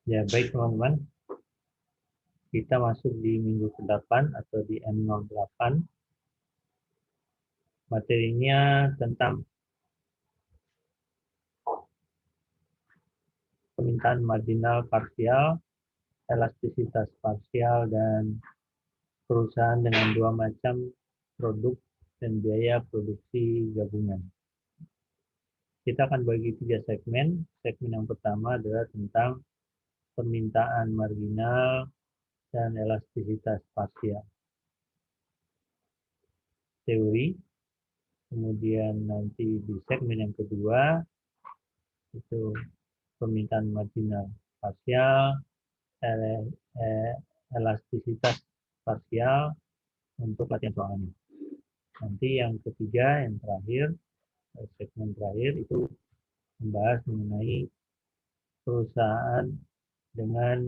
Ya, baik teman-teman. Kita masuk di minggu ke-8 atau di M08. Materinya tentang permintaan marginal parsial, elastisitas parsial, dan perusahaan dengan dua macam produk dan biaya produksi gabungan. Kita akan bagi 3 segmen. Segmen yang pertama adalah tentang permintaan marginal dan elastisitas parsial. Teori. Kemudian nanti di segmen yang kedua itu permintaan marginal parsial, elastisitas parsial untuk latihan soalnya. Nanti yang ketiga, yang terakhir, segmen terakhir itu membahas mengenai perusahaan dengan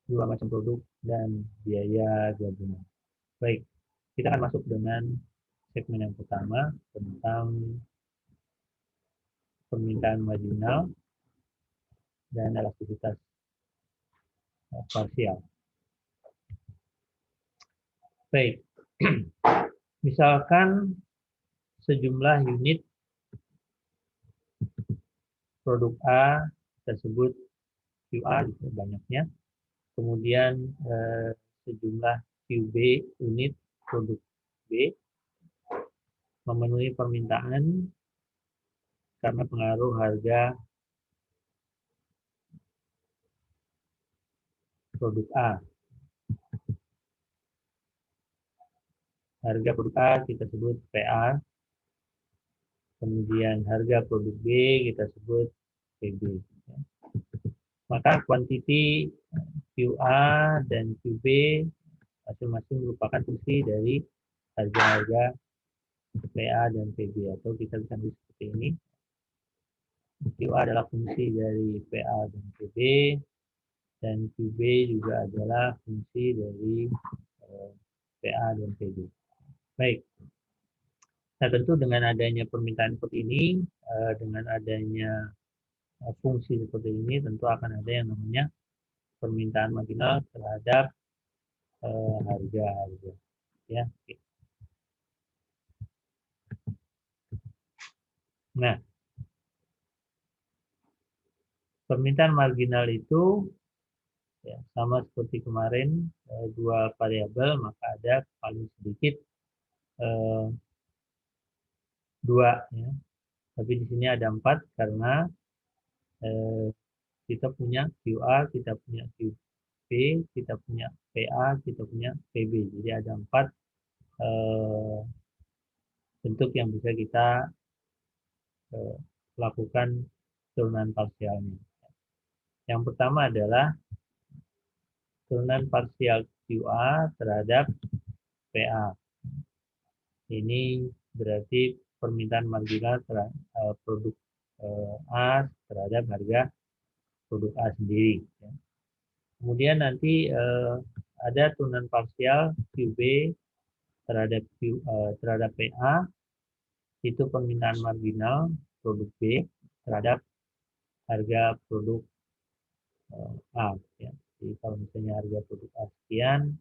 dua macam produk dan biaya gabungan. Baik, kita akan masuk dengan segmen yang pertama tentang permintaan marginal dan elastisitas parsial. Baik, misalkan sejumlah unit produk A tersebut QA banyaknya, kemudian sejumlah QB unit produk B memenuhi permintaan karena pengaruh harga produk A. Harga produk A kita sebut PA, kemudian harga produk B kita sebut PB. Maka kuantiti QA dan QB masing-masing merupakan fungsi dari harga-harga PA dan PB, atau kita bisa tulis seperti ini. QA adalah fungsi dari PA dan PB, dan QB juga adalah fungsi dari PA dan PB. Baik. Nah, tentu dengan adanya permintaan seperti ini, dengan adanya fungsi seperti ini, tentu akan ada yang namanya permintaan marginal terhadap harga-harga. Ya. Nah, permintaan marginal itu ya, sama seperti kemarin, dua variabel, maka ada paling sedikit dua. Ya. Tapi di sini ada 4 karena kita punya QA, kita punya QB, kita punya PA, kita punya PB. Jadi ada 4 bentuk yang bisa kita lakukan turunan parsialnya. Yang pertama adalah turunan parsial QA terhadap PA. Ini berarti permintaan marginal terhadap produk A terhadap harga produk A sendiri. Kemudian nanti ada turunan parsial QB terhadap PA, itu permintaan marginal produk B terhadap harga produk A. Ya. Jadi kalau misalnya harga produk A sekian,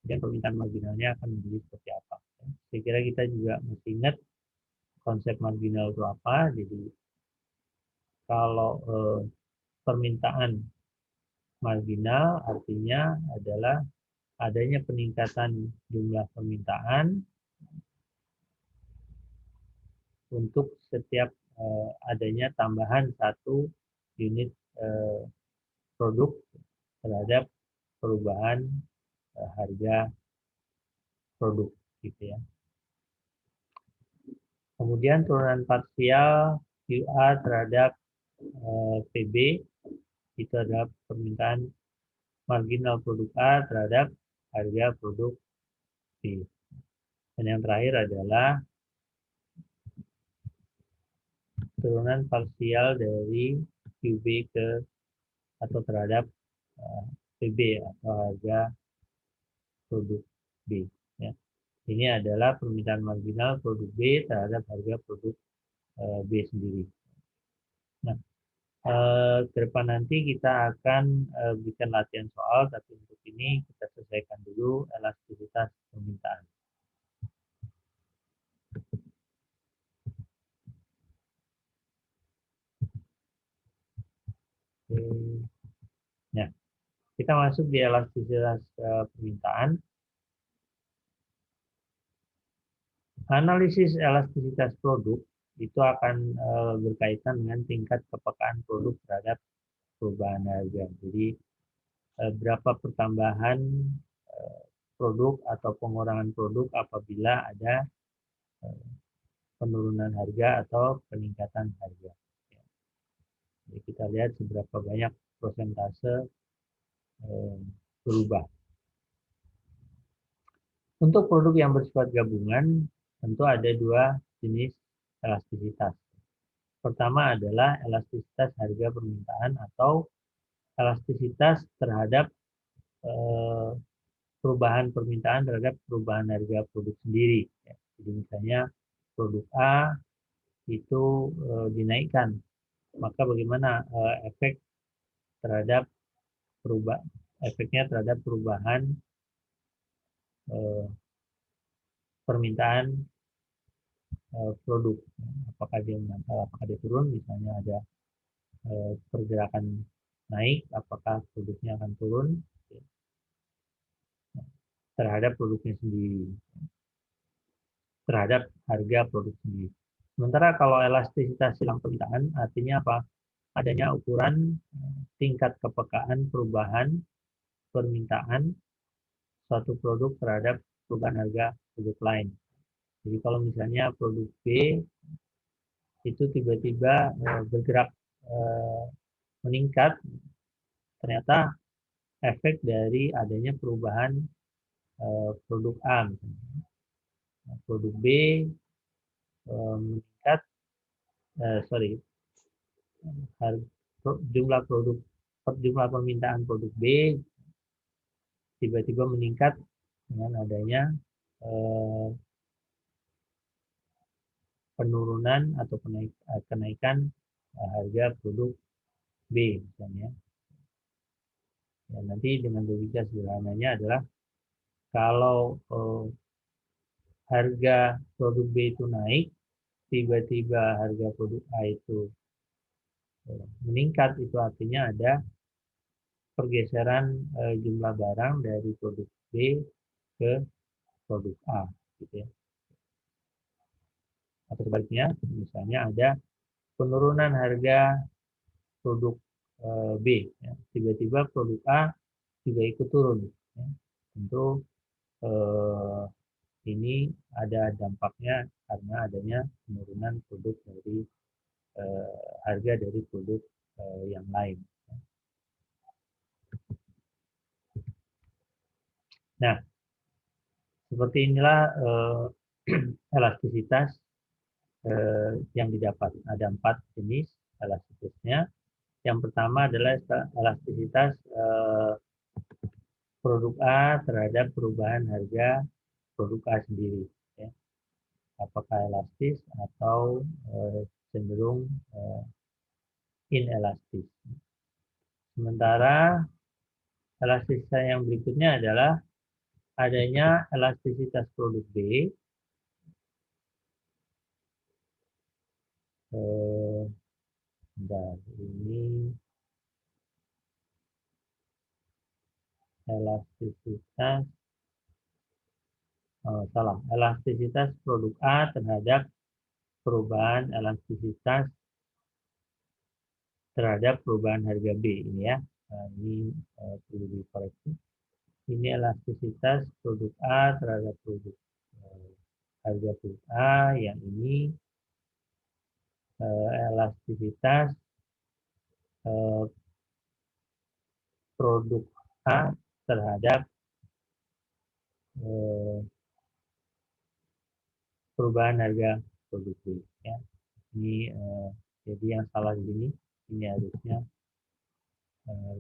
dan permintaan marginalnya akan menjadi seperti apa. Ya. Saya kira kita juga mesti ingat konsep marginal itu apa. Jadi kalau permintaan marginal artinya adalah adanya peningkatan jumlah permintaan untuk setiap adanya tambahan satu unit produk terhadap perubahan harga produk gitu ya. Kemudian turunan parsial QA terhadap PB itu adalah permintaan marginal produk A terhadap harga produk B. Dan yang terakhir adalah turunan parsial dari QB ke atau terhadap PB atau harga produk B. Ya. Ini adalah permintaan marginal produk B terhadap harga produk B sendiri. Nah, Ke depan nanti kita akan bikin latihan soal, tapi untuk ini kita selesaikan dulu elastisitas permintaan. Oke. Ya, kita masuk di elastisitas permintaan. Analisis elastisitas produk itu akan berkaitan dengan tingkat kepekaan produk terhadap perubahan harga. Jadi berapa pertambahan eh, produk atau pengurangan produk apabila ada eh, penurunan harga atau peningkatan harga. Ya. Jadi kita lihat seberapa banyak persentase berubah. Untuk produk yang bersifat gabungan, tentu ada dua jenis elastisitas. Pertama adalah elastisitas harga permintaan atau elastisitas terhadap eh, perubahan permintaan terhadap perubahan harga produk sendiri. Ya. Jadi misalnya produk A itu dinaikkan, maka bagaimana terhadap perubah efeknya terhadap perubahan eh, permintaan produk. Apakah dia turun, misalnya ada pergerakan naik, apakah produknya akan turun ya, terhadap produknya sendiri, terhadap harga produk sendiri. Sementara kalau elastisitas silang permintaan artinya apa? Adanya ukuran tingkat kepekaan perubahan permintaan suatu produk terhadap perubahan harga produk lain. Jadi kalau misalnya produk B itu tiba-tiba bergerak eh, meningkat, ternyata efek dari adanya perubahan produk A, misalnya. Nah, produk B meningkat, sorry, jumlah produk jumlah permintaan produk B tiba-tiba meningkat dengan adanya eh, penurunan atau kenaikan harga produk B misalnya. Ya, nanti dengan logika sederhananya adalah kalau harga produk B itu naik, tiba-tiba harga produk A itu meningkat, itu artinya ada pergeseran jumlah barang dari produk B ke produk A, gitu ya. Atau sebaliknya, misalnya ada penurunan harga produk B, ya. Tiba-tiba produk A juga ikut turun. Ya. Tentu eh, ini ada dampaknya karena adanya penurunan produk dari harga dari produk yang lain. Nah, seperti inilah elastisitas yang didapat. Ada 4 jenis elastisitasnya. Yang pertama adalah elastisitas produk A terhadap perubahan harga produk A sendiri. Ya. Apakah elastis atau cenderung inelastis. Sementara elastisitas yang berikutnya adalah adanya elastisitas produk B ini elastisitas elastisitas produk A terhadap perubahan elastisitas terhadap perubahan harga B ini ya. Nah, ini perlu dikoreksi. Ini elastisitas produk A terhadap produk harga produk A, yang ini elastisitas eh, produk A terhadap eh, perubahan harga produk B. Ya. Ini jadi yang salah di sini, ini harusnya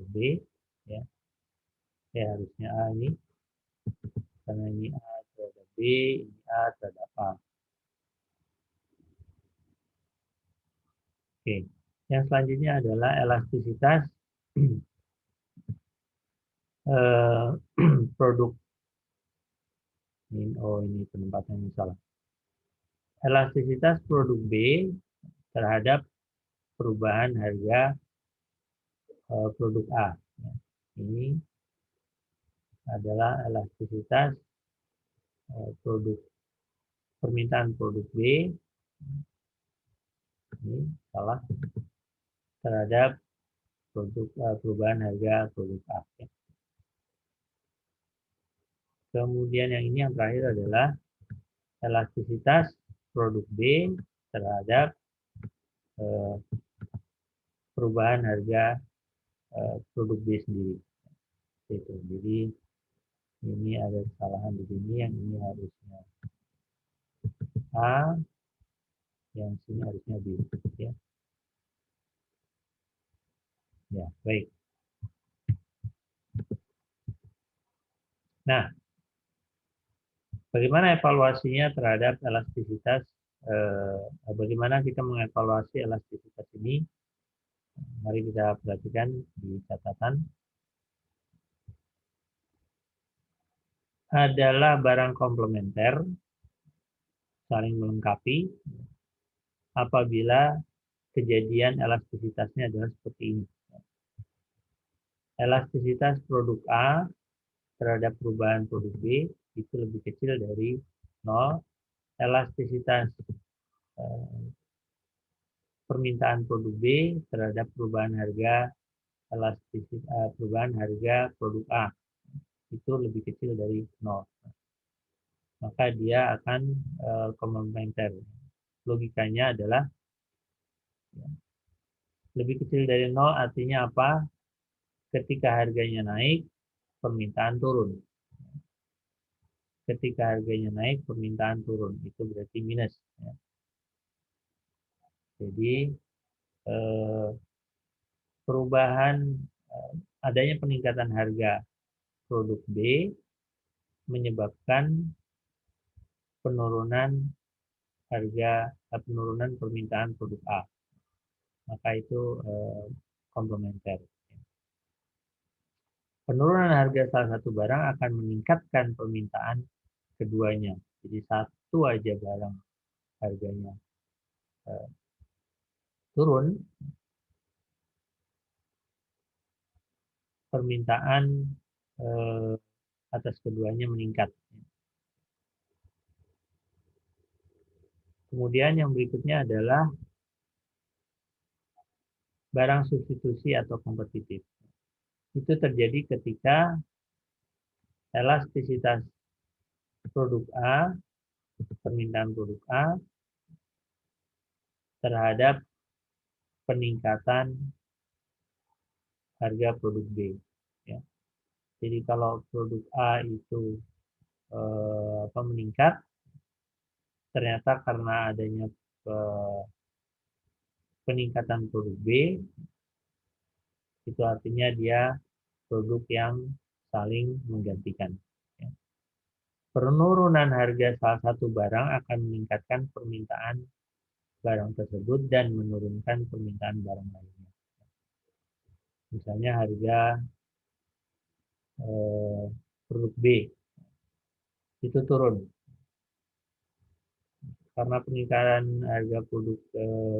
B, ya. Harusnya A ini, karena ini A terhadap B, ini A terhadap A. Oke. Yang selanjutnya adalah elastisitas produk. Ini penempatan yang salah. Elastisitas produk B terhadap perubahan harga produk A. Ini adalah elastisitas produk permintaan produk B. Ini salah, terhadap perubahan harga produk A. Kemudian yang ini yang terakhir adalah elastisitas produk B terhadap perubahan harga produk B sendiri. Jadi ini ada kesalahan di sini, yang ini harusnya A, yang sini harusnya B. Ya, ya baik. Nah, bagaimana evaluasinya terhadap elastisitas? Bagaimana kita mengevaluasi elastisitas ini? Mari kita perhatikan di catatan. Adalah barang komplementer, saling melengkapi, apabila kejadian elastisitasnya adalah seperti ini. Elastisitas produk A terhadap perubahan produk B itu lebih kecil dari 0. Elastisitas permintaan produk B terhadap perubahan harga produk A itu lebih kecil dari 0. Maka dia akan komplementer. Logikanya adalah lebih kecil dari 0 artinya apa? Ketika harganya naik, permintaan turun. Ketika harganya naik, permintaan turun. Itu berarti minus. Jadi adanya peningkatan harga produk B menyebabkan penurunan permintaan produk A. Maka itu komplementer. Penurunan harga salah satu barang akan meningkatkan permintaan keduanya. Jadi satu aja barang harganya turun, permintaan atas keduanya meningkat. Kemudian yang berikutnya adalah barang substitusi atau kompetitif. Itu terjadi ketika elastisitas produk A, permintaan produk A terhadap peningkatan harga produk B. Ya. Jadi kalau produk A itu meningkat, ternyata karena adanya peningkatan produk B, itu artinya dia produk yang saling menggantikan. Ya. Penurunan harga salah satu barang akan meningkatkan permintaan barang tersebut dan menurunkan permintaan barang lainnya. Misalnya harga produk B itu turun. Karena peningkatan harga produk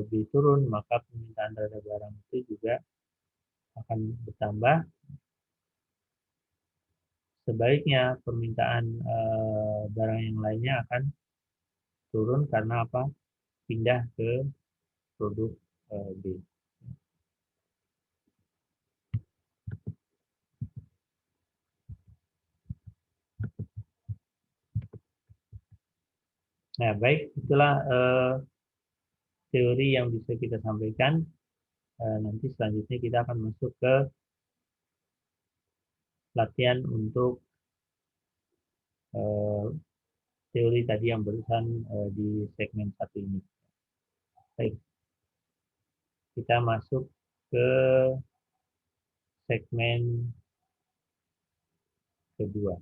B turun, maka permintaan terhadap barang itu juga akan bertambah. Sebaliknya permintaan barang yang lainnya akan turun karena apa? Pindah ke produk B. Nah, baik, itulah teori yang bisa kita sampaikan. Nanti selanjutnya kita akan masuk ke latihan untuk teori tadi yang barusan di segmen 1 ini. Baik, kita masuk ke segmen kedua.